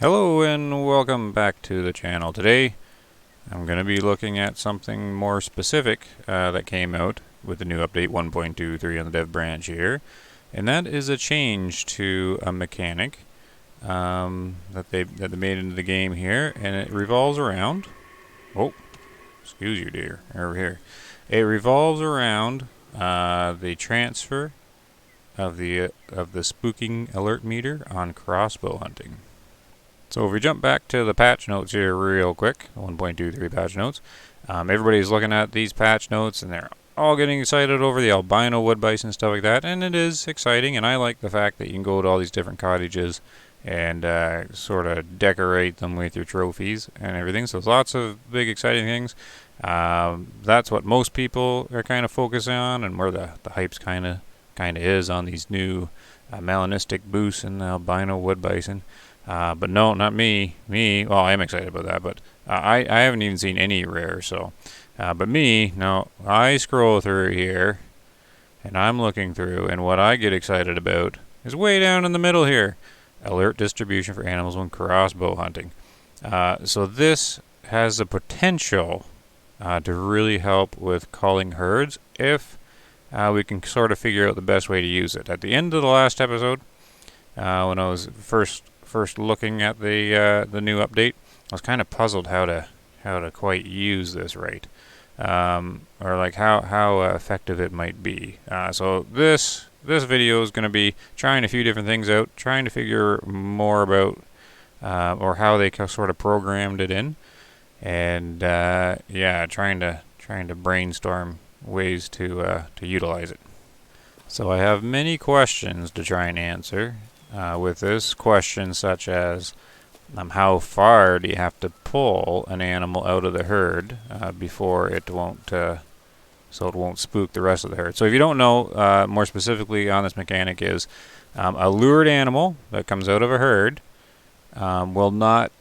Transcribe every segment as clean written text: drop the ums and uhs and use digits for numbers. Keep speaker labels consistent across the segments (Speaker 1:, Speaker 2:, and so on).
Speaker 1: Hello and welcome back to the channel. Today I'm going to be looking at something more specific that came out with the new update 1.23 on the dev branch here, and that is a change to a mechanic that they made into the game here, and it revolves around excuse you dear, over here. It revolves around the transfer of the spooking alert meter on crossbow hunting. So if we jump back to the patch notes here real quick, 1.23 patch notes, everybody's looking at these patch notes and they're all getting excited over the albino wood bison and stuff like that, and it is exciting, and I like the fact that you can go to all these different cottages and sort of decorate them with your trophies and everything. So there's lots of big exciting things. That's what most people are kind of focusing on, and where the hype's kind of is on these new melanistic boosts in the albino wood bison. But no, not me. Well, I am excited about that, but I haven't even seen any rare, so. But me, no, I scroll through here, and I'm looking through, and what I get excited about is way down in the middle here. Alert distribution for animals when crossbow hunting. So this has the potential to really help with culling herds if we can sort of figure out the best way to use it. At the end of the last episode, when I was first looking at the new update, I was kind of puzzled how to quite use this right, or like how effective it might be. So this video is going to be trying a few different things out, trying to figure more about or how they sort of programmed it in, and yeah, trying to brainstorm ways to utilize it. So I have many questions to try and answer. With this, questions such as how far do you have to pull an animal out of the herd before it won't spook the rest of the herd. So if you don't know, more specifically on this mechanic is a lured animal that comes out of a herd will not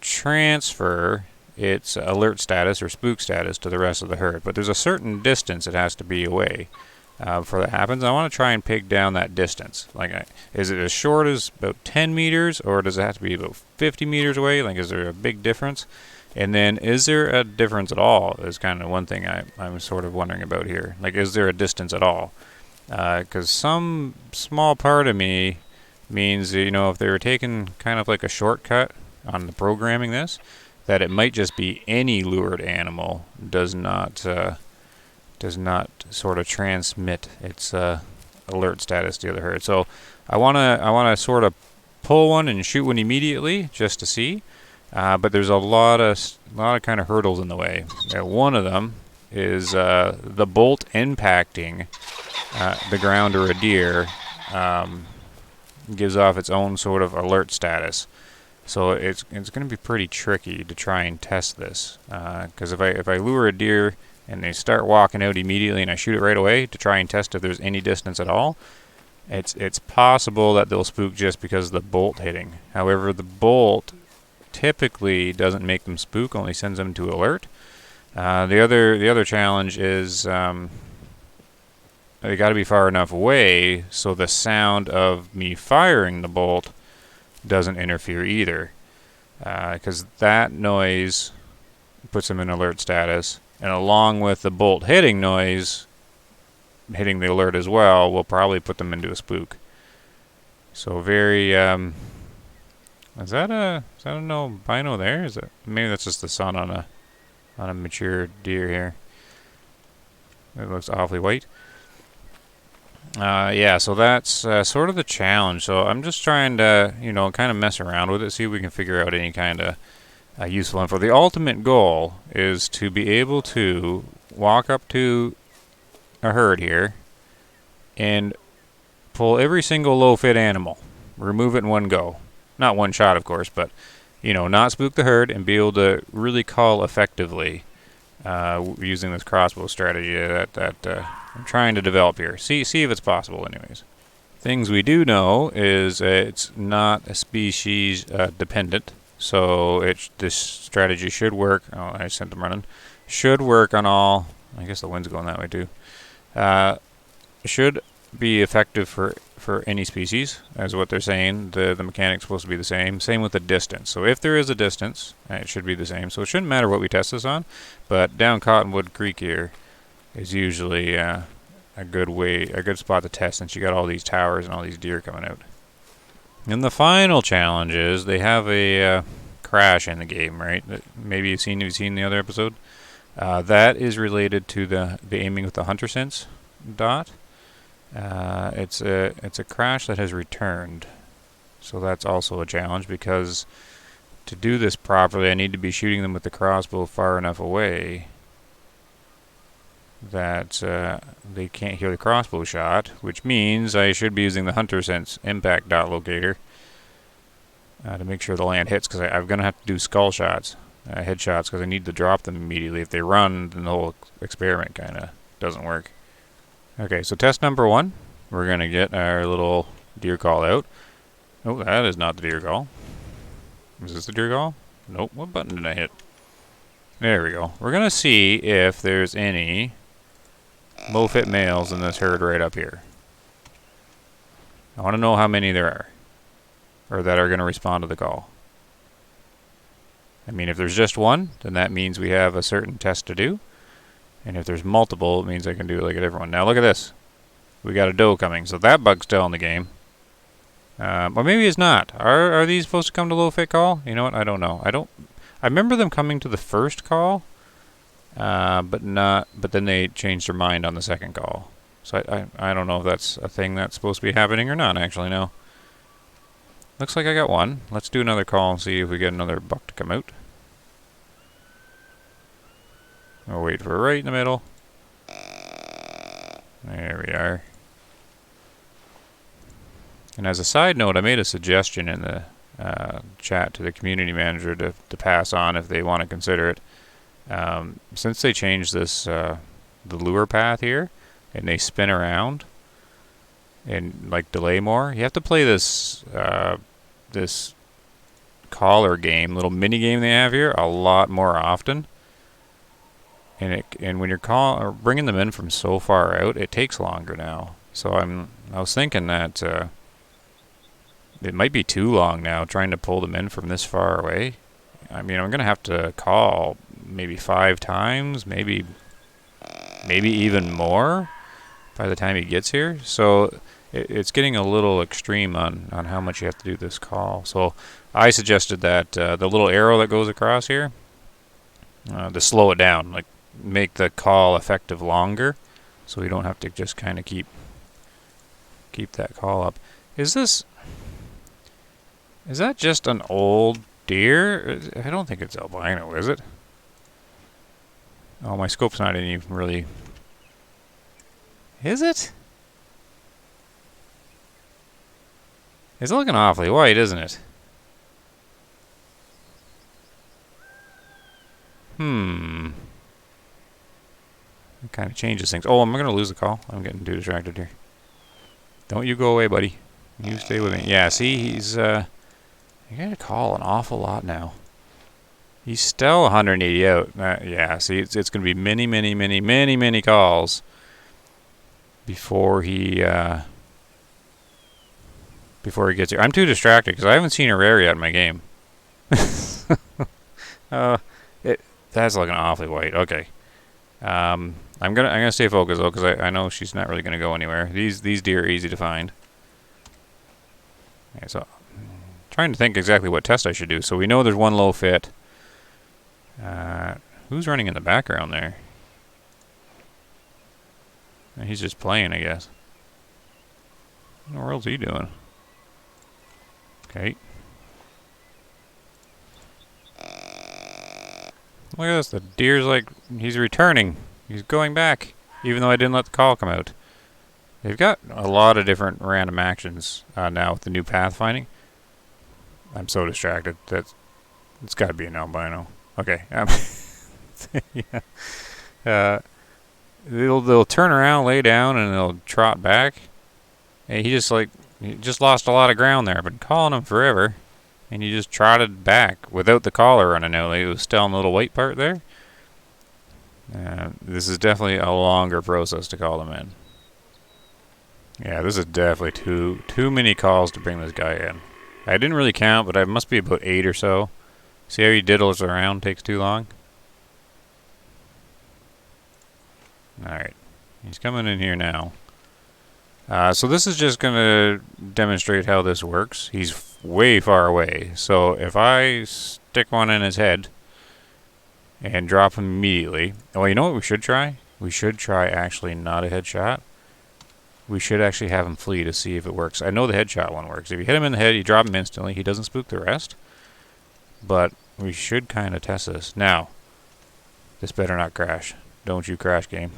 Speaker 1: transfer its alert status or spook status to the rest of the herd, but there's a certain distance it has to be away before that happens. I want to try and peg down that distance. Like, is it as short as about 10 meters, or does it have to be about 50 meters away? Like, is there a big difference? And then, is there a difference at all? Is kind of one thing I'm sort of wondering about here. Like, is there a distance at all? Because some small part of me means, you know, if they were taking kind of like a shortcut on the programming this, that it might just be any lured animal does not sort of transmit its alert status to the other herd. So I wanna sort of pull one and shoot one immediately just to see, but there's a lot of kind of hurdles in the way. One of them is the bolt impacting the ground or a deer gives off its own sort of alert status. So it's going to be pretty tricky to try and test this, because if I lure a deer and they start walking out immediately and I shoot it right away to try and test if there's any distance at all, it's possible that they'll spook just because of the bolt hitting. However, the bolt typically doesn't make them spook, only sends them to alert. The other challenge is they got to be far enough away so the sound of me firing the bolt doesn't interfere either, because that noise puts them in alert status, and along with the bolt hitting noise hitting the alert as well will probably put them into a spook. So very is that an albino there? Is it, maybe that's just the sun on a mature deer here. It looks awfully white. Yeah, so that's sort of the challenge. So I'm just trying to, you know, kind of mess around with it, see if we can figure out any kind of useful info. The ultimate goal is to be able to walk up to a herd here and pull every single low-fit animal, remove it in one go. Not one shot, of course, but, you know, not spook the herd and be able to really cull effectively using this crossbow strategy that I'm trying to develop here. See if it's possible anyways. Things we do know is it's not a species dependent, so this strategy should work. Oh, I sent them running. Should work on all. I guess the wind's going that way too. Should be effective for any species, as what they're saying. The mechanic's supposed to be the same. Same with the distance. So if there is a distance, it should be the same. So it shouldn't matter what we test this on. But down Cottonwood Creek here is usually a good spot to test, since you got all these towers and all these deer coming out. And the final challenge is they have a crash in the game, right? Maybe you've seen the other episode. That is related to the aiming with the hunter sense dot. It's a crash that has returned, so that's also a challenge, because to do this properly I need to be shooting them with the crossbow far enough away that they can't hear the crossbow shot, which means I should be using the hunter sense impact dot locator to make sure the land hits, because I'm going to have to do skull shots, headshots, because I need to drop them immediately. If they run, then the whole experiment kind of doesn't work. Okay, so test number 1, we're going to get our little deer call out. Oh, that is not the deer call. Is this the deer call? Nope, what button did I hit? There we go. We're going to see if there's any low-fit males in this herd right up here. I want to know how many there are, or that are going to respond to the call. I mean, if there's just one, then that means we have a certain test to do. And if there's multiple, it means I can do it like a different one. Now look at this. We got a doe coming, so that bug's still in the game. Or maybe it's not. Are these supposed to come to low fit call? You know what? I don't know. I remember them coming to the first call, but then they changed their mind on the second call. So I don't know if that's a thing that's supposed to be happening or not. Actually, no. Looks like I got one. Let's do another call and see if we get another buck to come out. We'll wait for right in the middle. There we are. And as a side note, I made a suggestion in the chat to the community manager to pass on if they want to consider it. Since they changed this, the lure path here, and they spin around and like delay more, you have to play this this collar game, little mini game they have here, a lot more often. And when you're bringing them in from so far out, it takes longer now. So I was thinking that it might be too long now trying to pull them in from this far away. I mean, I'm gonna have to call maybe 5 times, maybe even more by the time he gets here. So it's getting a little extreme on how much you have to do this call. So I suggested that the little arrow that goes across here, to slow it down, like make the call effective longer, so we don't have to just kind of keep that call up. Is that just an old deer? I don't think it's albino, is it? Oh, my scope's not even really. Is it? It's looking awfully white, isn't it? It kind of changes things. Oh, I'm going to lose the call. I'm getting too distracted here. Don't you go away, buddy. You stay with me. Yeah, see, he's you got to call an awful lot now. He's still 180 out. Yeah, see, it's going to be many calls before he gets here. I'm too distracted because I haven't seen a rare yet in my game. That's looking awfully white. Okay. I'm gonna stay focused though, because I know she's not really gonna go anywhere. These deer are easy to find. Okay, so trying to think exactly what test I should do. So we know there's one low fit. Who's running in the background there? He's just playing, I guess. What in the world's he doing? Okay. Look at this. The deer's like, he's returning. He's going back, even though I didn't let the call come out. They've got a lot of different random actions now with the new pathfinding. I'm so distracted. It's got to be an albino. Okay. Yeah. They'll turn around, lay down, and they'll trot back. Hey, he just lost a lot of ground there. I've been calling him forever, and he just trotted back without the collar running out. Like, it was still in the little white part there. This is definitely a longer process to call them in. Yeah, this is definitely too many calls to bring this guy in. I didn't really count, but I must be about 8 or so. See how he diddles around, takes too long? Alright, he's coming in here now. So this is just going to demonstrate how this works. He's way far away, so if I stick one in his head and drop him immediately... Well, you know what we should try? We should try actually not a headshot. We should actually have him flee to see if it works. I know the headshot one works. If you hit him in the head, you drop him instantly. He doesn't spook the rest. But we should kind of test this. Now, this better not crash. Don't you crash, game.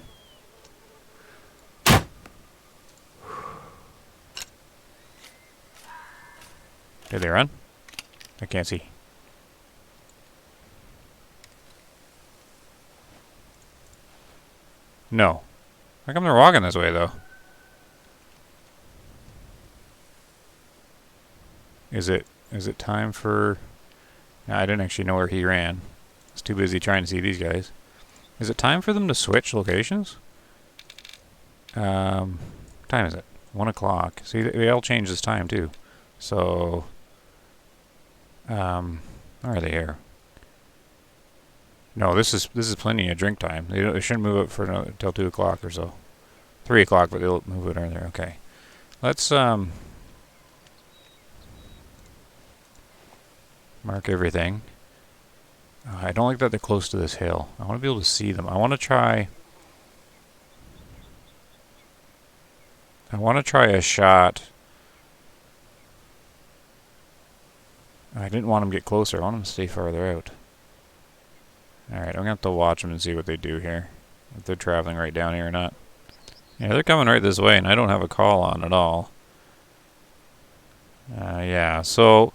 Speaker 1: Did they run? I can't see. No. How come they're walking this way, though? Is it time for... No, I didn't actually know where he ran. I was too busy trying to see these guys. Is it time for them to switch locations? What time is it? 1 o'clock. See, they all change this time, too. So... where are they here? No, this is plenty of drink time. They shouldn't move it for until 2 o'clock or so. 3 o'clock, but they'll move it earlier. Okay. Let's mark everything. I don't like that they're close to this hill. I want to be able to see them. I want to try a shot. I didn't want them to get closer. I want them to stay farther out. Alright, I'm going to have to watch them and see what they do here. If they're traveling right down here or not. Yeah, they're coming right this way, and I don't have a call on at all. Yeah, so...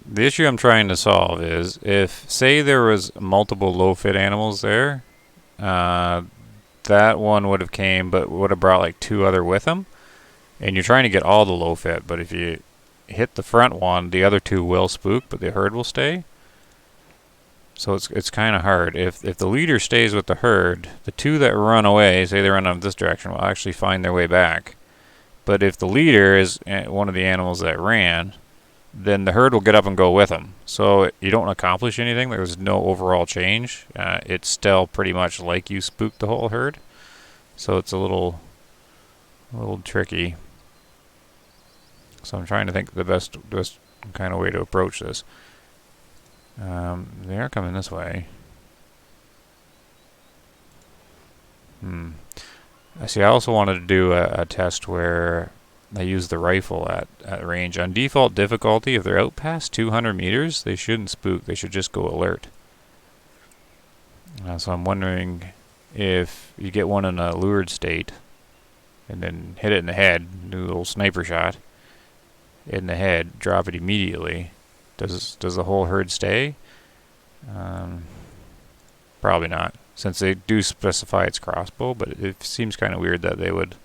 Speaker 1: The issue I'm trying to solve is, if, say there was multiple low-fit animals there, that one would have came, but would have brought like 2 other with him. And you're trying to get all the low-fit, but if you hit the front one, the other 2 will spook, but the herd will stay. So it's kind of hard. If the leader stays with the herd, the 2 that run away, say they run in this direction, will actually find their way back. But if the leader is one of the animals that ran, then the herd will get up and go with them. So you don't accomplish anything. There's no overall change. It's still pretty much like you spooked the whole herd. So it's a little tricky. So I'm trying to think the best kind of way to approach this. They are coming this way. I see. I also wanted to do a test where I use the rifle at range. On default difficulty, if they're out past 200 meters, they shouldn't spook. They should just go alert. So I'm wondering if you get one in a lured state and then hit it in the head, do a little sniper shot in the head, drop it immediately. Does the whole herd stay? Probably not, since they do specify it's crossbow, but it seems kind of weird that they would...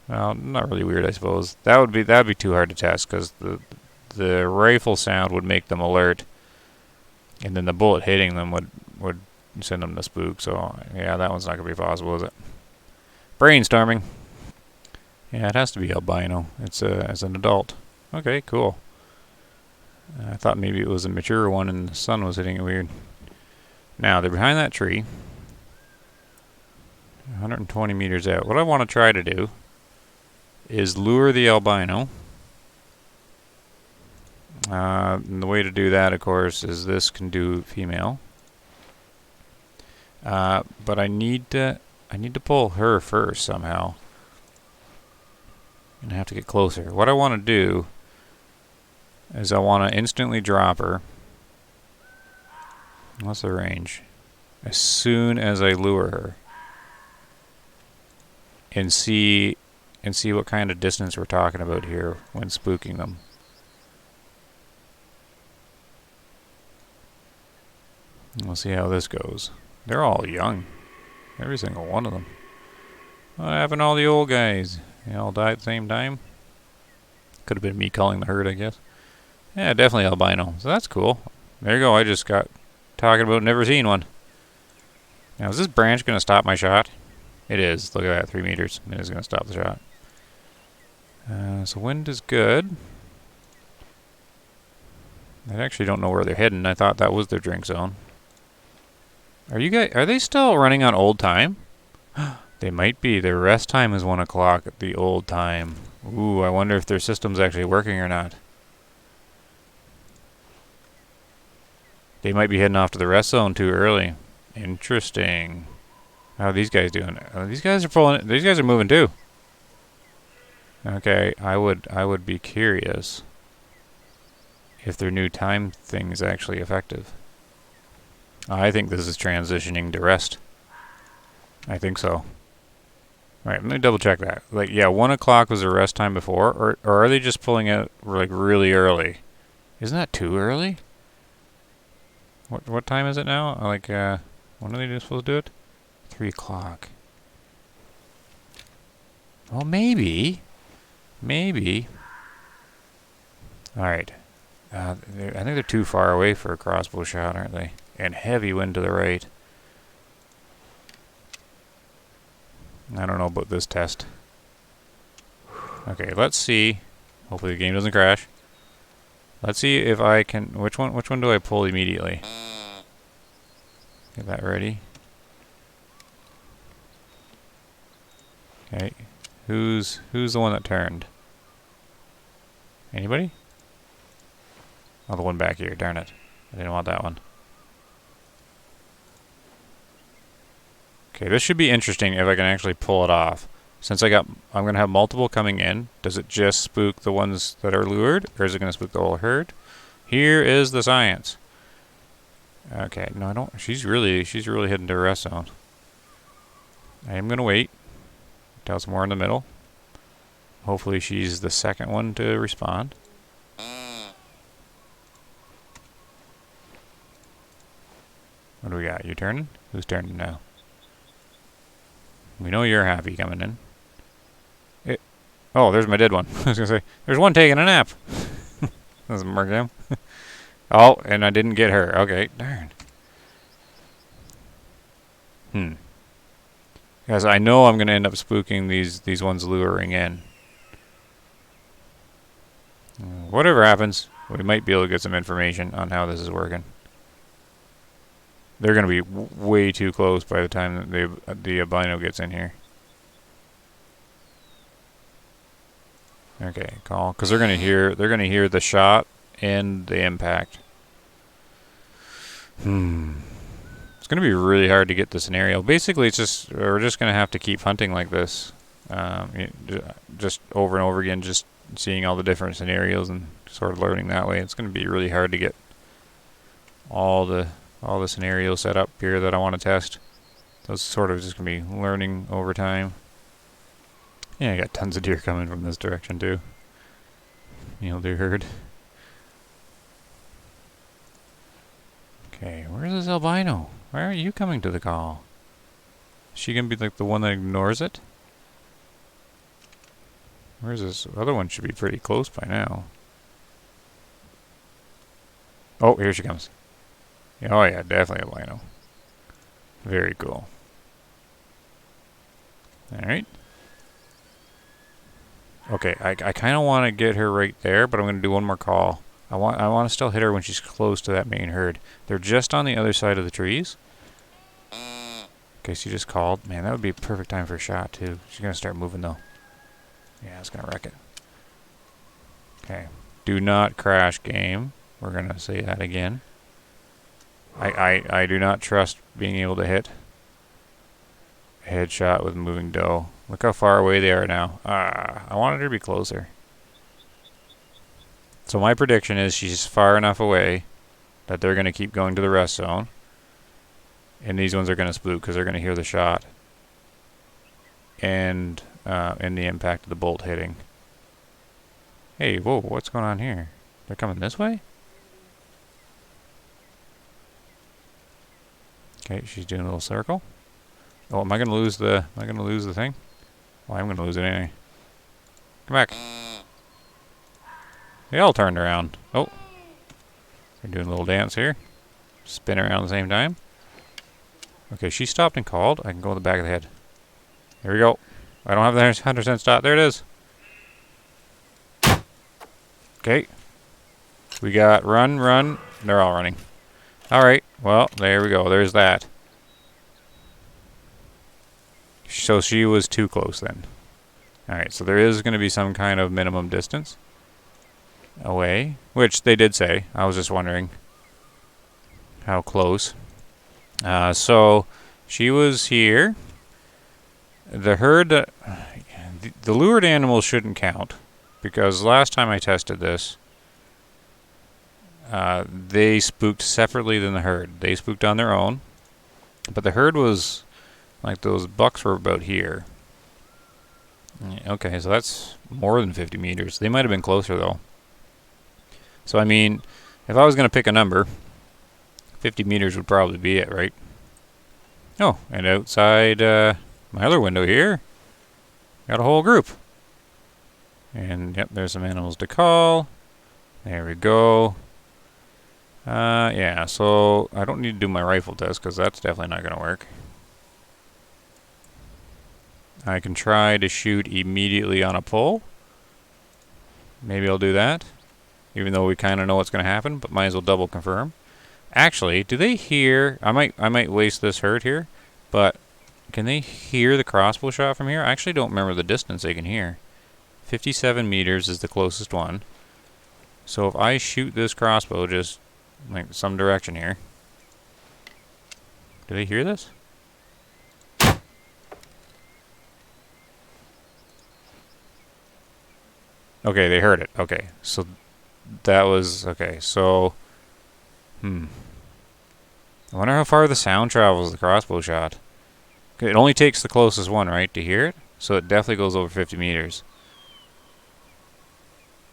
Speaker 1: Well, not really weird, I suppose. That'd be too hard to test, because the rifle sound would make them alert, and then the bullet hitting them would send them to spook. So yeah, that one's not gonna be possible, is it? Brainstorming. Yeah, it has to be albino. It's as an adult. Okay, cool. I thought maybe it was a mature one, and the sun was hitting it weird. Now they're behind that tree, 120 meters out. What I want to try to do is lure the albino. And the way to do that, of course, is this can do female. But I need to pull her first somehow. And I have to get closer. What I want to do is I want to instantly drop her. What's the range? As soon as I lure her. And see what kind of distance we're talking about here when spooking them. We'll see how this goes. They're all young. Every single one of them. What happened to all the old guys? They all died at the same time? Could have been me calling the herd, I guess. Yeah, definitely albino. So that's cool. There you go. I just got talking about never seen one. Now, is this branch going to stop my shot? It is. Look at that, 3 meters. It is going to stop the shot. So wind is good. I actually don't know where they're heading. I thought that was their drink zone. Are they still running on old time? They might be. Their rest time is 1 o'clock at the old time. Ooh, I wonder if their system's actually working or not. They might be heading off to the rest zone too early. Interesting. How are these guys doing? These guys are pulling. These guys are moving too. Okay, I would be curious if their new time thing is actually effective. I think this is transitioning to rest. I think so. Alright, let me double check that. Like, yeah, 1 o'clock was the rest time before, or are they just pulling it like really early? Isn't that too early? What time is it now? Like, when are they supposed to do it? 3 o'clock. Well, maybe. Maybe. Alright. I think they're too far away for a crossbow shot, aren't they? And heavy wind to the right. I don't know about this test. Okay, let's see. Hopefully the game doesn't crash. Let's see if I can... Which one do I pull immediately? Get that ready. Okay. Who's the one that turned? Anybody? Oh, the one back here. Darn it. I didn't want that one. Okay, this should be interesting if I can actually pull it off. Since I'm going to have multiple coming in, does it just spook the ones that are lured, or is it going to spook the whole herd? Here is the science. Okay, no, I don't. She's really heading to a rest zone. I am going to wait until it's more in the middle. Hopefully she's the second one to respond. What do we got? You turning? Who's turning now? We know you're happy coming in. Oh, there's my dead one. I was going to say, there's one taking a nap. Doesn't mark him. Oh, and I didn't get her. Okay, darn. Guys, I know I'm going to end up spooking these ones luring in. Whatever happens, we might be able to get some information on how this is working. They're going to be way too close by the time that the albino gets in here. Okay, call, because they're going to hear the shot and the impact. It's going to be really hard to get the scenario. Basically, it's just we're just going to have to keep hunting like this, just over and over again, just seeing all the different scenarios and sort of learning that way. It's going to be really hard to get all the scenarios set up here that I want to test. Those sort of just going to be learning over time. Yeah, I got tons of deer coming from this direction too. Deer herd. Okay, where's this albino? Where are you coming to the call? Is she gonna be like the one that ignores it? Where's this other one? Should be pretty close by now. Oh, here she comes. Oh yeah, definitely albino. Very cool. Alright. Okay, I kind of want to get her right there, but I'm going to do one more call. I want to still hit her when she's close to that main herd. They're just on the other side of the trees. Okay, she just called. Man, that would be a perfect time for a shot, too. She's going to start moving, though. Yeah, it's going to wreck it. Okay. Do not crash game. We're going to say that again. I do not trust being able to hit a headshot with moving doe. Look how far away they are now. I wanted her to be closer. So my prediction is she's far enough away that they're going to keep going to the rest zone. And these ones are going to spook because they're going to hear the shot. And the impact of the bolt hitting. Hey, whoa, what's going on here? They're coming this way? Okay, she's doing a little circle. Oh, am I going to lose the thing? Well, I'm going to lose it anyway. Come back. They all turned around. Oh. They're doing a little dance here. Spin around at the same time. Okay, she stopped and called. I can go to the back of the head. Here we go. I don't have the 100% stop. There it is. Okay. We got run, run. They're all running. Alright. Well, there we go. There's that. So she was too close then. Alright, so there is going to be some kind of minimum distance away, which they did say. I was just wondering how close. So she was here. The herd, the lured animals shouldn't count, because last time I tested this, they spooked separately than the herd. They spooked on their own, but the herd was, like, those bucks were about here. Okay, so that's more than 50 meters. They might have been closer, though. So, I mean, if I was going to pick a number, 50 meters would probably be it, right? Oh, and outside my other window here, got a whole group. And, yep, there's some animals to call. There we go. Yeah, so I don't need to do my rifle test, because that's definitely not going to work. I can try to shoot immediately on a pole. Maybe I'll do that, even though we kind of know what's going to happen, but might as well double confirm. Actually, do they hear... I might waste this herd here, but can they hear the crossbow shot from here? I actually don't remember the distance they can hear. 57 meters is the closest one. So if I shoot this crossbow just like some direction here, do they hear this? Okay, they heard it. Okay, so that was... Okay, so... I wonder how far the sound travels, the crossbow shot. It only takes the closest one, right, to hear it? So it definitely goes over 50 meters.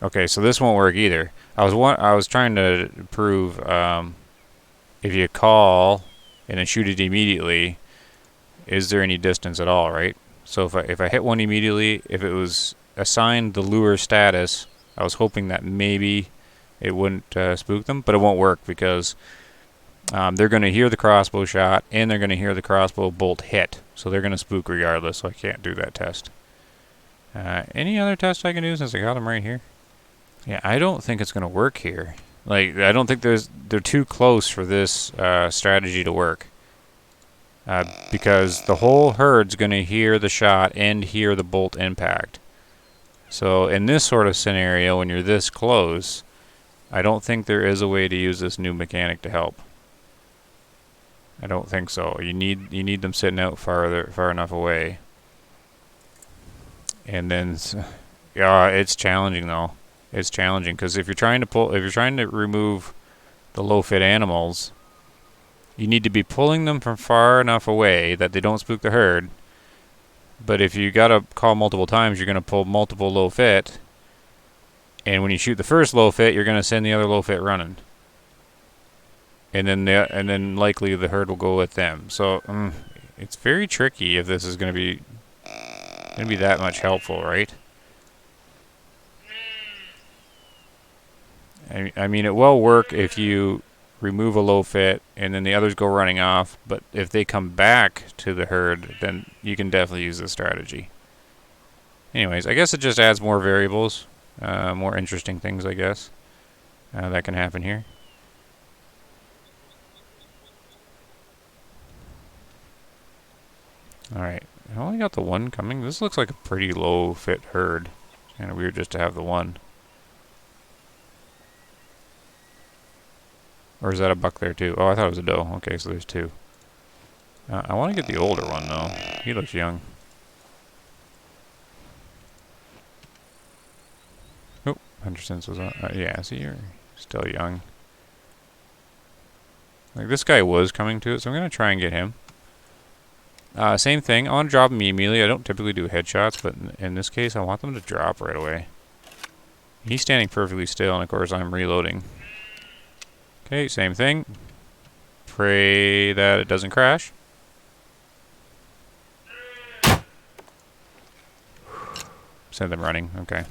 Speaker 1: Okay, so this won't work either. I was trying to prove if you call and then shoot it immediately, is there any distance at all, right? So if I hit one immediately, if it was assigned the lure status, I was hoping that maybe it wouldn't spook them, but it won't work because they're going to hear the crossbow shot and they're going to hear the crossbow bolt hit. So they're going to spook regardless, so I can't do that test. Any other test I can do since I got them right here? Yeah, I don't think it's going to work here. Like, I don't think they're too close for this strategy to work. Because the whole herd's going to hear the shot and hear the bolt impact. So in this sort of scenario, when you're this close, I don't think there is a way to use this new mechanic to help. I don't think so. You need them sitting out far enough away. And then, yeah, it's challenging though. It's challenging because if you're trying to remove the low fit animals, you need to be pulling them from far enough away that they don't spook the herd. But if you gotta call multiple times, you're gonna pull multiple low fit. And when you shoot the first low fit, you're gonna send the other low fit running. And then likely the herd will go with them. So it's very tricky if this is gonna be that much helpful, right? I mean, it will work if you remove a low fit and then the others go running off, but if they come back to the herd, then you can definitely use this strategy. Anyways, I guess it just adds more variables, more interesting things, I guess, that can happen here. Alright, I only got the one coming. This looks like a pretty low fit herd. Kind of weird just to have the one. Or is that a buck there too? Oh, I thought it was a doe. Okay, so there's two. I want to get the older one though. He looks young. Oh, Henderson's was on. Yeah, see, you're still young. Like, this guy was coming to it, so I'm going to try and get him. Same thing. I want to drop him immediately. I don't typically do headshots, but in this case, I want them to drop right away. He's standing perfectly still, and of course, I'm reloading. Okay, same thing. Pray that it doesn't crash. Send them running. Okay.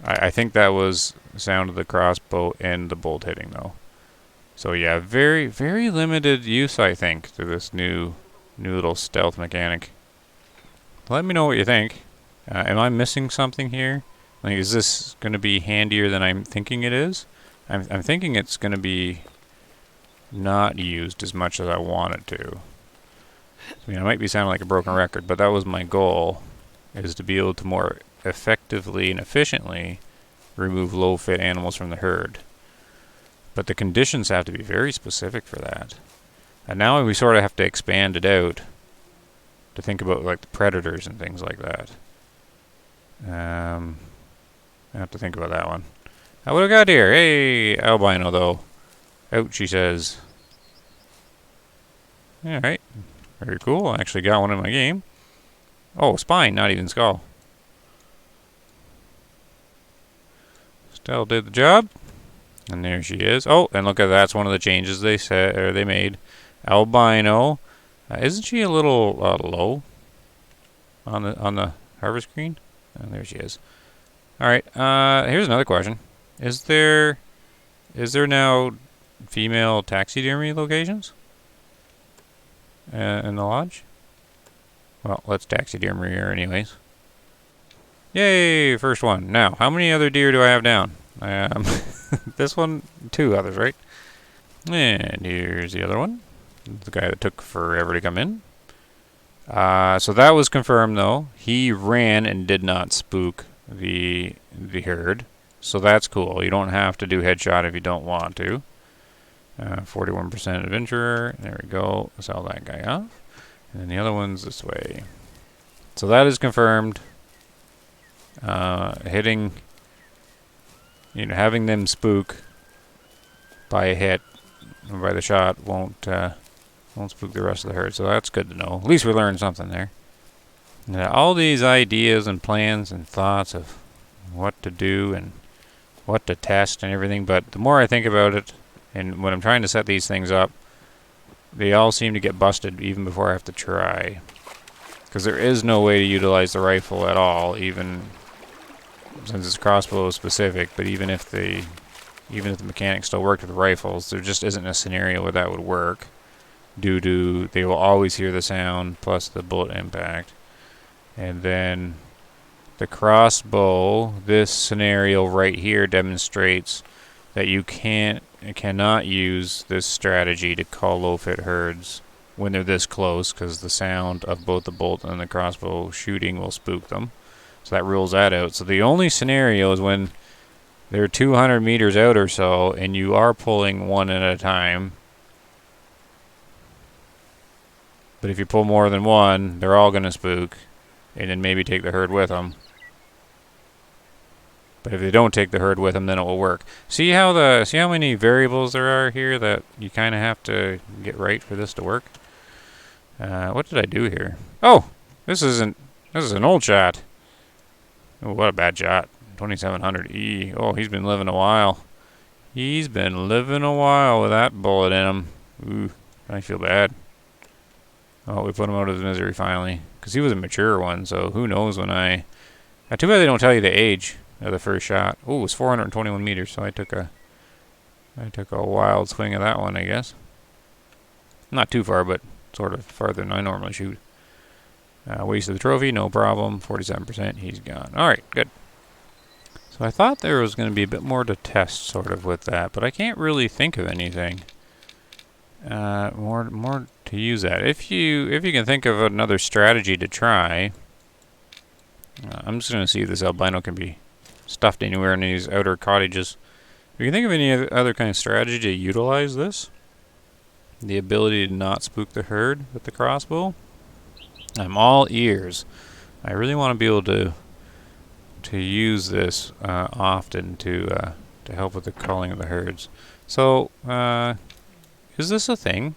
Speaker 1: I think that was the sound of the crossbow and the bolt hitting, though. So yeah, very, very limited use, I think, to this new little stealth mechanic. Let me know what you think. Am I missing something here? Like, is this going to be handier than I'm thinking it is? I'm thinking it's going to be not used as much as I want it to. I mean, I might be sounding like a broken record, but that was my goal, is to be able to more effectively and efficiently remove low-fit animals from the herd. But the conditions have to be very specific for that. And now we sort of have to expand it out to think about like the predators and things like that. I have to think about that one. What do we got here? Hey, albino though. Ouch, she says. Alright. Very cool. I actually got one in my game. Oh, spine, not even skull. Still did the job. And there she is. Oh, and look at that's one of the changes they said or they made. Albino. Isn't she a little low on the harvest screen? Oh, there she is. All right. Here's another question: Is there now female taxidermy locations in the lodge? Well, let's taxidermy her anyways. Yay! First one. Now, how many other deer do I have down? This one, 2 others, right? And here's the other one. The guy that took forever to come in. So that was confirmed, though. He ran and did not spook the herd. So that's cool. You don't have to do headshot if you don't want to. 41% adventurer. There we go. Sell that guy off. And then the other one's this way. So that is confirmed. Hitting, having them spook by a hit or by the shot won't spook the rest of the herd. So that's good to know. At least we learned something there. Now, all these ideas and plans and thoughts of what to do and what to test and everything, but the more I think about it, and when I'm trying to set these things up, they all seem to get busted even before I have to try. Because there is no way to utilize the rifle at all, even since it's crossbow specific, but even if the mechanics still worked with the rifles, there just isn't a scenario where that would work, due to they will always hear the sound plus the bullet impact. And then the crossbow, this scenario right here demonstrates that you cannot use this strategy to call low-fit herds when they're this close, because the sound of both the bolt and the crossbow shooting will spook them. So that rules that out. So the only scenario is when they're 200 meters out or so, and you are pulling one at a time. But if you pull more than one, they're all going to spook, and then maybe take the herd with them. But if they don't take the herd with them, then it will work. See how many variables there are here that you kind of have to get right for this to work? What did I do here? Oh, this is an old shot. Oh, what a bad shot. 2700 E. Oh, he's been living a while. He's been living a while with that bullet in him. Ooh, I feel bad. Oh, we put him out of his misery finally. Because he was a mature one, so who knows when I... Too bad they don't tell you the age of the first shot. Oh, it was 421 meters, so I took a wild swing of that one, I guess. Not too far, but sort of farther than I normally shoot. Waste of the trophy, no problem. 47%, he's gone. Alright, good. So I thought there was going to be a bit more to test, sort of, with that, but I can't really think of anything more to use that. If you can think of another strategy to try, I'm just going to see if this albino can be stuffed anywhere in these outer cottages. If you can think of any other kind of strategy to utilize this, the ability to not spook the herd with the crossbow, I'm all ears. I really want to be able to use this often to help with the culling of the herds. So, is this a thing?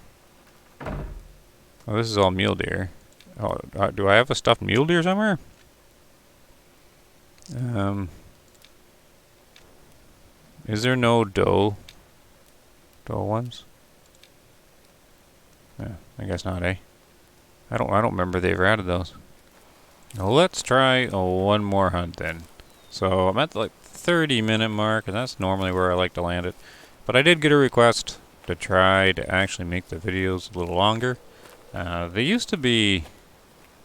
Speaker 1: Oh, this is all mule deer. Oh, do I have a stuffed mule deer somewhere? Is there no doe ones? Yeah, I guess not, eh? I don't remember they ever added those. Well, let's try one more hunt then. So I'm at the 30-minute mark, and that's normally where I like to land it. But I did get a request to try to actually make the videos a little longer. They used to be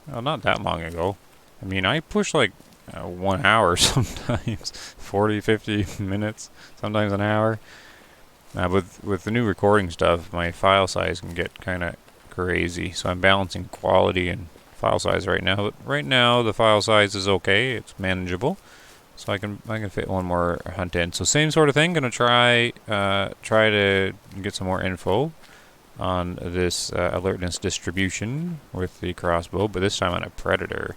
Speaker 1: well, not that long ago. I mean, I push like 1 hour sometimes, 40, 50 minutes, sometimes an hour. With the new recording stuff, my file size can get kind of crazy, so I'm balancing quality and file size right now. But right now, the file size is okay; it's manageable, so I can fit one more hunt in. So same sort of thing. Gonna try to get some more info on this alertness distribution with the crossbow, but this time on a predator.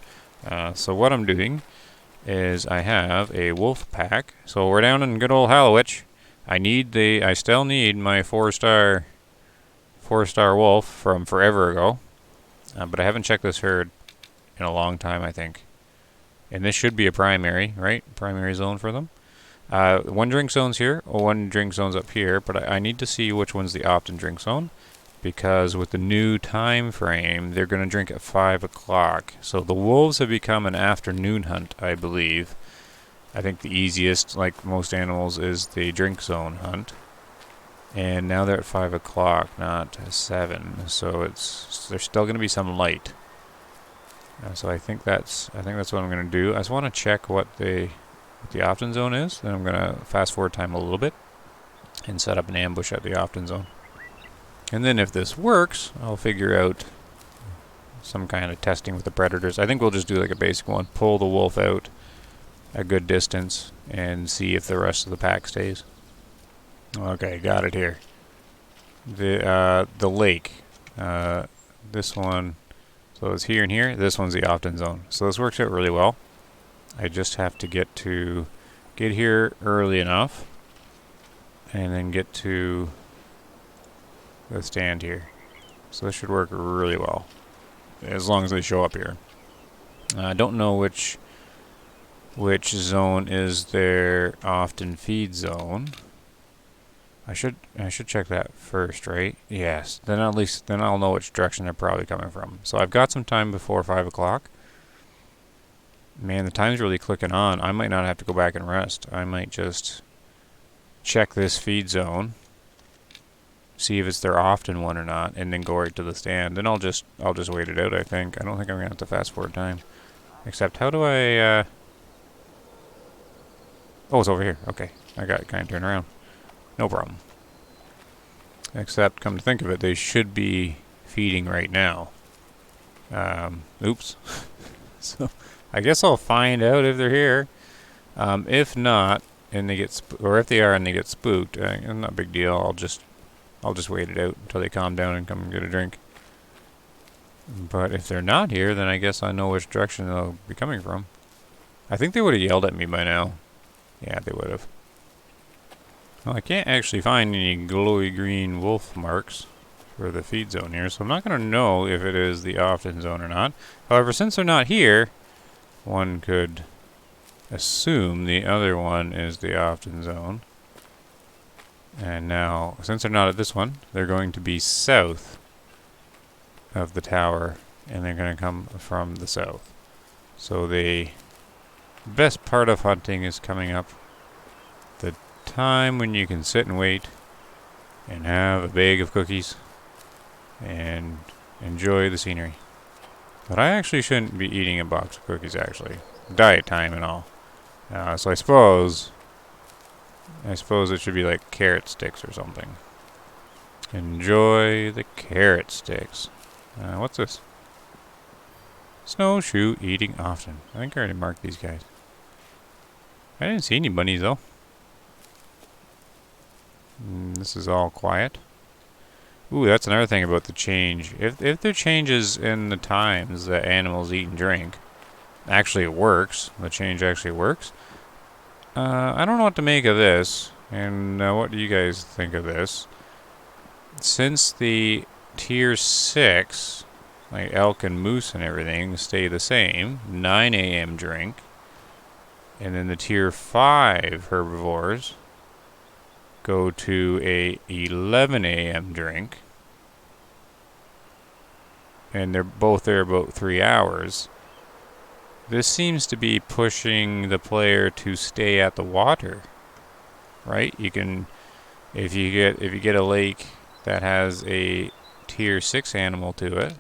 Speaker 1: So what I'm doing is I have a wolf pack. So we're down in good old Hallowich. I still need my four-star wolf from forever ago, but I haven't checked this herd in a long time, I think. And this should be a primary, right? Primary zone for them. One drink zone's here, one drink zone's up here, but I need to see which one's the often drink zone, because with the new time frame, they're going to drink at 5 o'clock. So the wolves have become an afternoon hunt, I believe. I think the easiest, like most animals, is the drink zone hunt. And now they're at 5 o'clock, not 7. So there's still going to be some light. So I think that's what I'm going to do. I just want to check what the often zone is. Then I'm going to fast forward time a little bit and set up an ambush at the often zone. And then if this works, I'll figure out some kind of testing with the predators. I think we'll just do like a basic one. Pull the wolf out a good distance and see if the rest of the pack stays. Okay, got it here. The lake. This one, so it's here and here. This one's the often zone. So this works out really well. I just have to get here early enough and then get to the stand here. So this should work really well, as long as they show up here. I don't know which zone is their often feed zone. I should check that first, right? Yes. Then I'll know which direction they're probably coming from. So I've got some time before 5 o'clock. Man, the time's really clicking on. I might not have to go back and rest. I might just check this feed zone, see if it's their often one or not, and then go right to the stand. Then I'll just wait it out, I think. I don't think I'm gonna have to fast forward time. Except, how do I oh, it's over here. Okay. I got to kind of turn around. No problem. Except, come to think of it, they should be feeding right now. Oops. So, I guess I'll find out if they're here. If not, and they get or if they are and they get spooked, not a big deal. I'll just wait it out until they calm down and come and get a drink. But if they're not here, then I guess I know which direction they'll be coming from. I think they would have yelled at me by now. Yeah, they would have. Well, I can't actually find any glowy green wolf marks for the feed zone here, so I'm not going to know if it is the often zone or not. However, since they're not here, one could assume the other one is the often zone. And now, since they're not at this one, they're going to be south of the tower, and they're going to come from the south. So the best part of hunting is coming up. The time when you can sit and wait and have a bag of cookies and enjoy the scenery. But I actually shouldn't be eating a box of cookies, actually. Diet time and all. So I suppose it should be like carrot sticks or something. Enjoy the carrot sticks. What's this? Snowshoe eating often. I think I already marked these guys. I didn't see any bunnies though. This is all quiet. Ooh, that's another thing about the change. If there changes in the times that animals eat and drink, actually it works. The change actually works. I don't know what to make of this. And what do you guys think of this? Since the tier 6, like elk and moose and everything, stay the same, 9 a.m. drink. And then the tier 5 herbivores go to a 11 a.m. drink. And they're both there about 3 hours. This seems to be pushing the player to stay at the water. Right? You can, if you get a lake that has a tier 6 animal to it,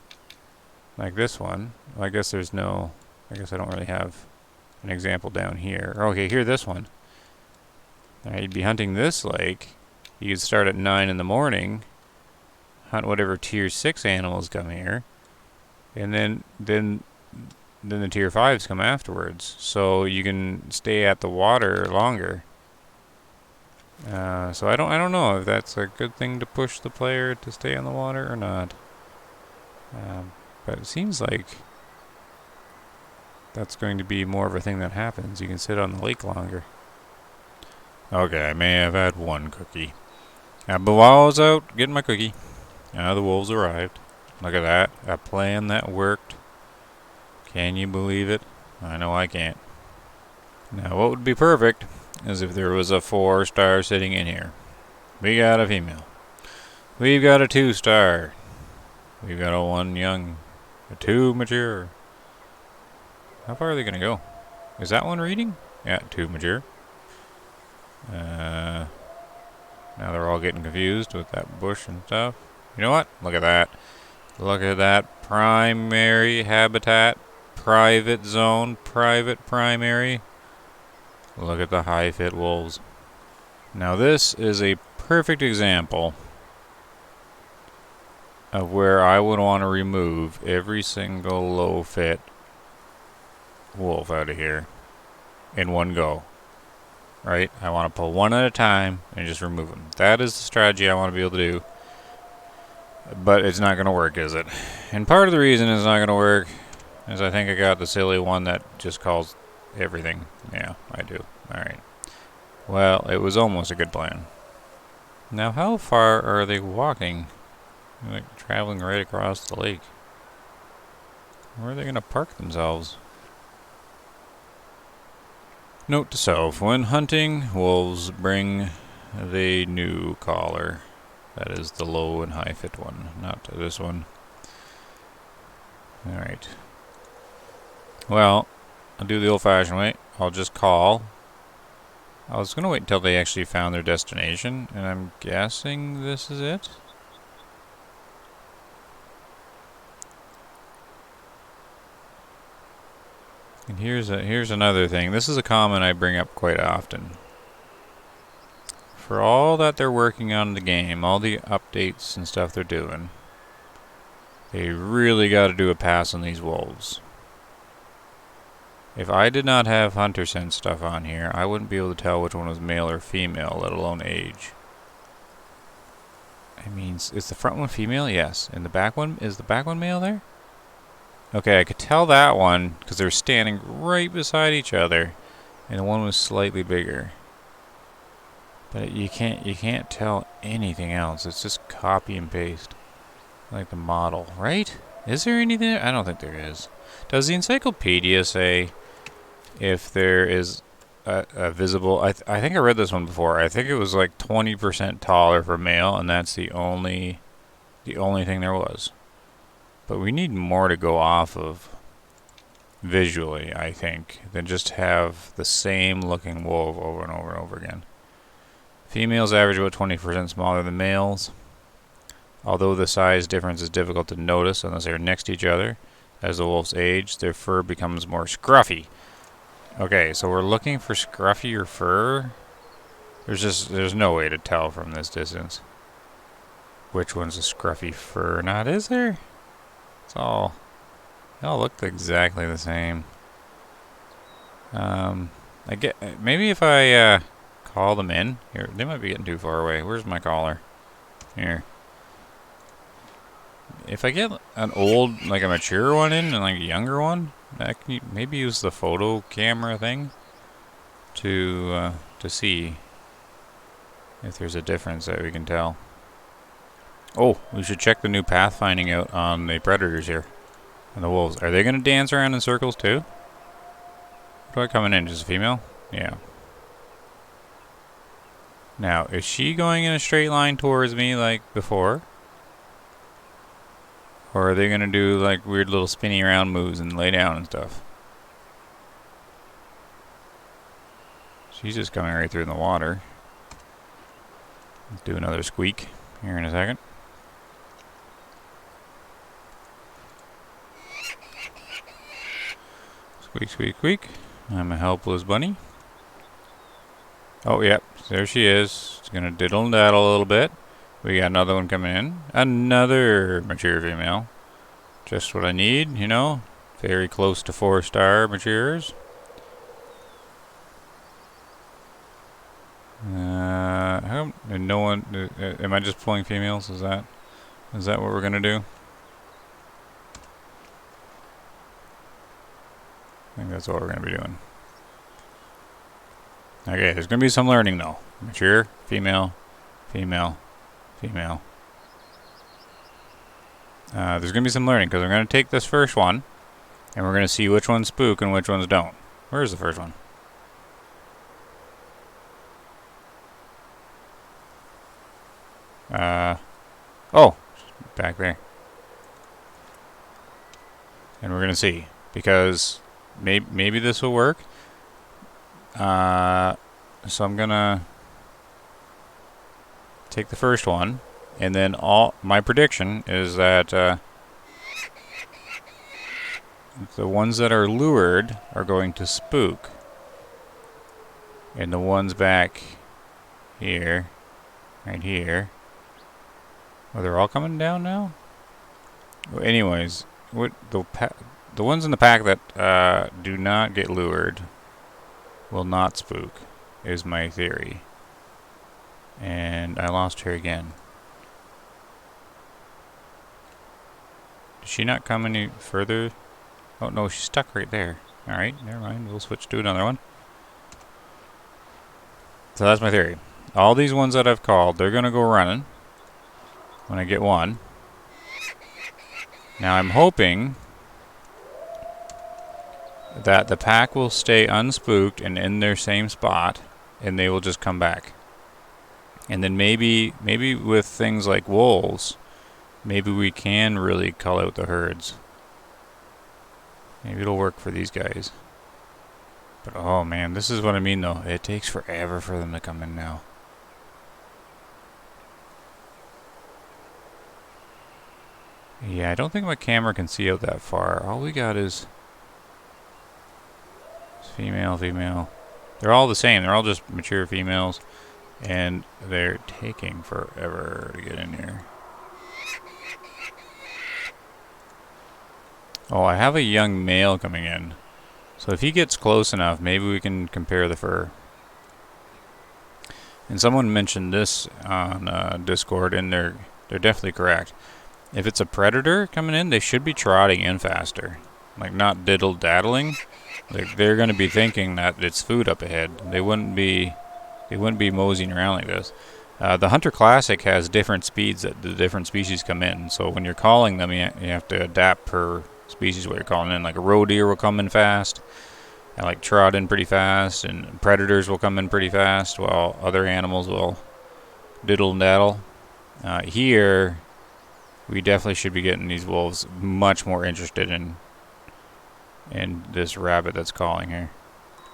Speaker 1: like this one. Well, I guess there's no, I guess I don't really have an example down here. Okay, here, this one. Now, you'd be hunting this lake. You could start at 9 in the morning, hunt whatever tier 6 animals come here, and then the tier 5s come afterwards. So you can stay at the water longer. So I don't know if that's a good thing to push the player to stay on the water or not. But it seems like that's going to be more of a thing that happens. You can sit on the lake longer. Okay, I may have had one cookie. But while I was out getting my cookie, the wolves arrived. Look at that. A plan that worked. Can you believe it? I know I can't. Now, what would be perfect is if there was a 4-star sitting in here. We got a female. We've got a 2-star. We've got a 1 young. A 2 mature. How far are they going to go? Is that one reading? Yeah, 2 mature. Now they're all getting confused with that bush and stuff. You know what? Look at that. Look at that. Primary habitat. Private zone. Private primary. Look at the high-fit wolves. Now this is a perfect example of where I would want to remove every single low-fit wolf out of here in one go. Right? I want to pull one at a time and just remove them. That is the strategy I want to be able to do. But it's not going to work, is it? And part of the reason it's not going to work is I think I got the silly one that just calls everything. Yeah, I do. Alright. Well, it was almost a good plan. Now, how far are they walking? They're like traveling right across the lake. Where are they going to park themselves? Note to self, when hunting wolves, bring the new collar. That is the low and high fit one, not this one. Alright. Well, I'll do the old fashioned way. I'll just call. I was going to wait until they actually found their destination, and I'm guessing this is it. And here's another thing. This is a comment I bring up quite often. For all that they're working on the game, all the updates and stuff they're doing, they really got to do a pass on these wolves. If I did not have hunter sense stuff on here, I wouldn't be able to tell which one was male or female, let alone age. I mean, is the front one female? Yes. And the back one, is the back one male there? Okay, I could tell that one because they're standing right beside each other, and the one was slightly bigger. But you can't tell anything else. It's just copy and paste, like the model, right? Is there anything? I don't think there is. Does the encyclopedia say if there is a visible? I think I read this one before. I think it was like 20% taller for male, and that's the only thing there was. But we need more to go off of visually, I think, than just have the same looking wolf over and over and over again. Females average about 20% smaller than males. Although the size difference is difficult to notice unless they're next to each other, as the wolves age, their fur becomes more scruffy. Okay, so we're looking for scruffier fur. There's no way to tell from this distance which one's a scruffy fur or not, is there? They all look exactly the same. Maybe if I call them in here, they might be getting too far away. Where's my caller? Here. If I get an old, like a mature one in and like a younger one, I can maybe use the photo camera thing to see if there's a difference that we can tell. Oh, we should check the new pathfinding out on the predators here. And the wolves. Are they going to dance around in circles too? What do I coming in? Just a female? Yeah. Now, is she going in a straight line towards me like before? Or are they going to do like weird little spinny around moves and lay down and stuff? She's just coming right through the water. Let's do another squeak here in a second. Squeak, squeak, squeak. I'm a helpless bunny. Oh, yep. There she is. It's gonna diddle and daddle a little bit. We got another one coming in. Another mature female. Just what I need, you know. Very close to 4-star matures. And no one. Am I just pulling females? Is that what we're gonna do? I think that's what we're gonna be doing. Okay, there's gonna be some learning though. Mature, female, female, female. There's gonna be some learning because we're gonna take this first one, and we're gonna see which ones spook and which ones don't. Where's the first one? Oh, back there. And we're gonna see because maybe this will work. So I'm gonna take the first one, and then my prediction is that the ones that are lured are going to spook, and the ones back here, right here. Oh, they're all coming down now? Well, anyways, the ones in the pack that do not get lured will not spook, is my theory. And I lost her again. Did she not come any further? Oh no, she's stuck right there. Alright, never mind. We'll switch to another one. So that's my theory. All these ones that I've called, they're going to go running when I get one. Now I'm hoping that the pack will stay unspooked and in their same spot, and they will just come back. And then maybe with things like wolves, maybe we can really cull out the herds. Maybe it'll work for these guys. But oh man, this is what I mean though. It takes forever for them to come in now. Yeah, I don't think my camera can see out that far. All we got is female, female. They're all the same. They're all just mature females. And they're taking forever to get in here. Oh, I have a young male coming in. So if he gets close enough, maybe we can compare the fur. And someone mentioned this on Discord, and they're definitely correct. If it's a predator coming in, they should be trotting in faster. Like, not diddle-daddling. Like, they're going to be thinking that it's food up ahead. They wouldn't be moseying around like this. The Hunter Classic has different speeds that the different species come in. So when you're calling them, you have to adapt per species what you're calling in. Like a roe deer will come in fast, and like trot in pretty fast, and predators will come in pretty fast, while other animals will diddle and daddle. Here, we definitely should be getting these wolves much more interested in this rabbit that's calling here.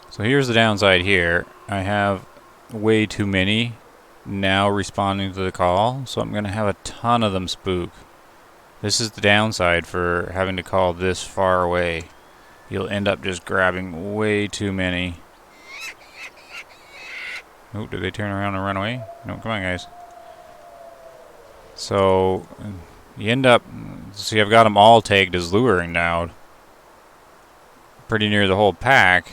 Speaker 1: So here's the downside here. I have way too many now responding to the call, so I'm going to have a ton of them spook. This is the downside for having to call this far away. You'll end up just grabbing way too many. Oh, did they turn around and run away? No, come on guys. So you end up, see, I've got them all tagged as luring now. Pretty near the whole pack.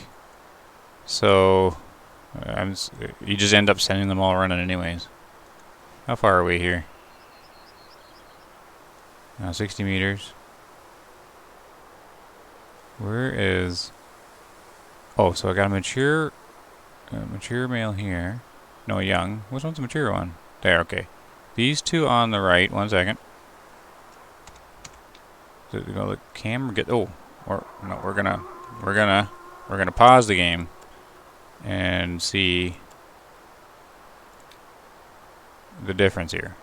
Speaker 1: So you just end up sending them all running anyways. How far are we here? 60 meters. Where is... Oh, so I got a mature male here. No, young. Which one's a mature one? There, okay. These two on the right. 1 second. Did the camera get... Oh, or no, we're gonna pause the game and see the difference here.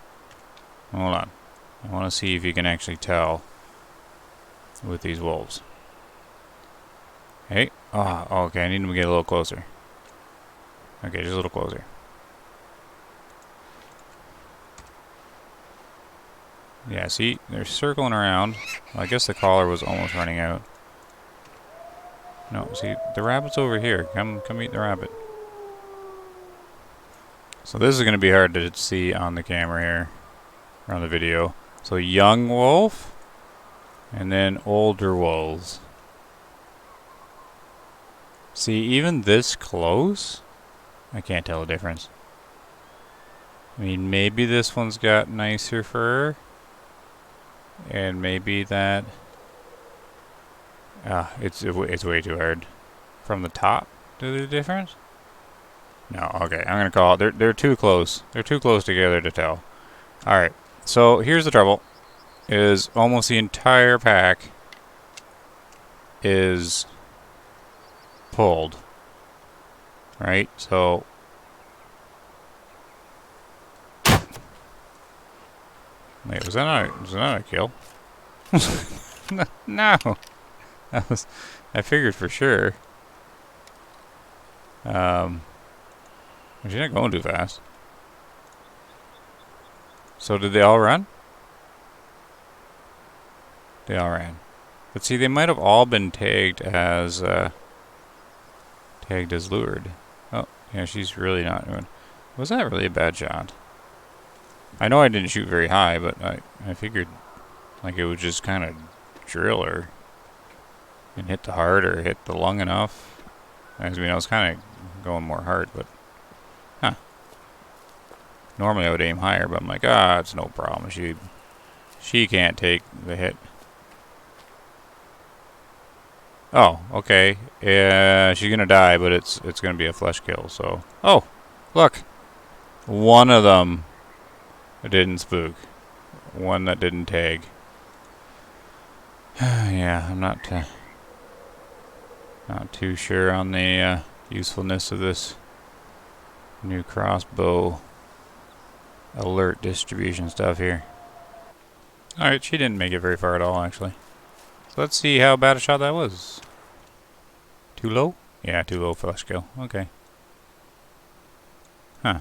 Speaker 1: Hold on. I want to see if you can actually tell with these wolves. Hey. Oh, okay. I need them to get a little closer. Okay, just a little closer. Yeah, see? They're circling around. Well, I guess the collar was almost running out. No, see, the rabbit's over here. Come eat the rabbit. So this is going to be hard to see on the camera here, or on the video. So young wolf, and then older wolves. See, even this close, I can't tell the difference. I mean, maybe this one's got nicer fur, and maybe that... it's way too hard. From the top, do the difference? No, okay, I'm gonna call it. They're too close. They're too close together to tell. Alright, so here's the trouble. Is almost the entire pack is pulled. Right? So wait, was that not a kill? No. I figured for sure. She's not going too fast. So did they all run? They all ran. But see, they might have all been tagged as lured. Oh, yeah, she's really not doing. Was that really a bad shot? I know I didn't shoot very high, but I figured like it would just kind of drill her and hit the heart or hit the lung enough. I mean, I was kind of going more hard, but huh. Normally I would aim higher, but I'm like, it's no problem. She can't take the hit. Oh, okay. Yeah, she's gonna die, but it's gonna be a flesh kill. So, oh, look, one of them didn't spook, one that didn't tag. Yeah, I'm not too sure on the usefulness of this new crossbow alert distribution stuff here. Alright, she didn't make it very far at all, actually. So let's see how bad a shot that was. Too low? Yeah, too low flesh kill. Okay. Huh.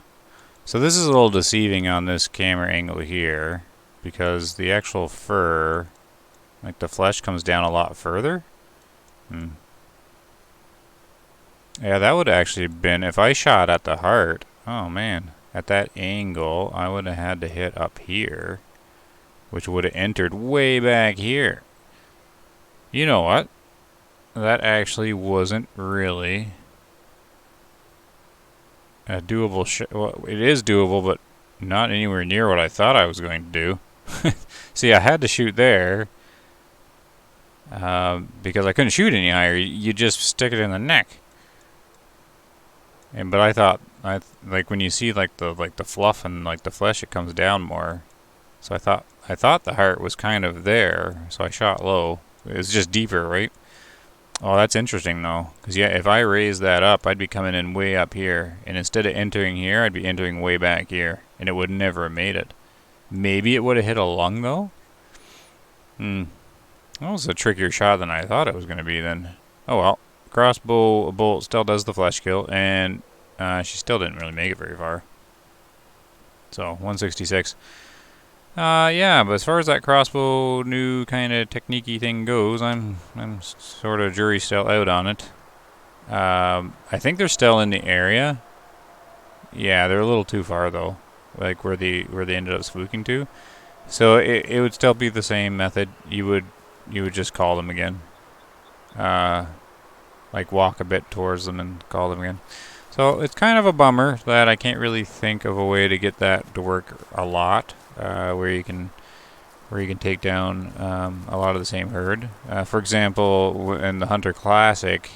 Speaker 1: So this is a little deceiving on this camera angle here, because the actual fur, like the flesh comes down a lot further. Yeah, that would actually have been, if I shot at the heart, oh man, at that angle, I would have had to hit up here, which would have entered way back here. You know what? That actually wasn't really a doable shot. Well, it is doable, but not anywhere near what I thought I was going to do. See, I had to shoot there because I couldn't shoot any higher. You just stick it in the neck. But I thought, like when you see like the fluff and like the flesh, it comes down more. So I thought the heart was kind of there, so I shot low. It's just deeper, right? Oh, that's interesting though, because yeah, if I raise that up, I'd be coming in way up here, and instead of entering here, I'd be entering way back here, and it would never have made it. Maybe it would have hit a lung though. That was a trickier shot than I thought it was going to be then. Oh well. Crossbow bolt still does the flesh kill, and she still didn't really make it very far. So 166. Yeah, but as far as that crossbow new kind of technique-y thing goes, I'm sort of jury still out on it. I think they're still in the area. Yeah, they're a little too far though, like where they ended up spooking to. So it would still be the same method. You would just call them again. Like walk a bit towards them and call them again. So it's kind of a bummer that I can't really think of a way to get that to work a lot, where you can take down a lot of the same herd. For example, in the Hunter Classic,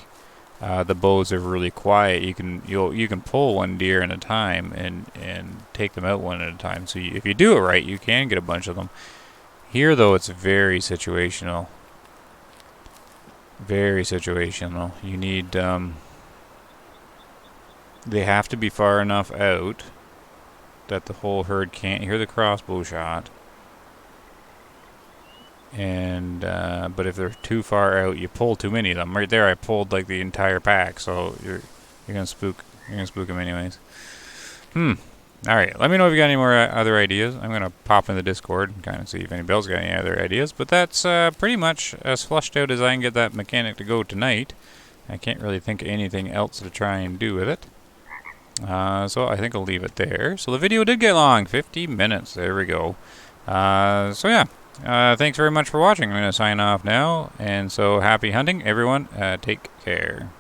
Speaker 1: the bows are really quiet. You can pull one deer at a time and take them out one at a time. So if you do it right, you can get a bunch of them. Here though, it's very situational. Very situational. You need, they have to be far enough out that the whole herd can't hear the crossbow shot. And, but if they're too far out, you pull too many of them. Right there, I pulled like the entire pack, so you're gonna spook them anyways. Alright, let me know if you got any more other ideas. I'm going to pop in the Discord and kind of see if anybody's got any other ideas. But that's pretty much as flushed out as I can get that mechanic to go tonight. I can't really think of anything else to try and do with it. So I think I'll leave it there. So the video did get long, 50 minutes. There we go. So yeah, thanks very much for watching. I'm going to sign off now. And so happy hunting, everyone. Take care.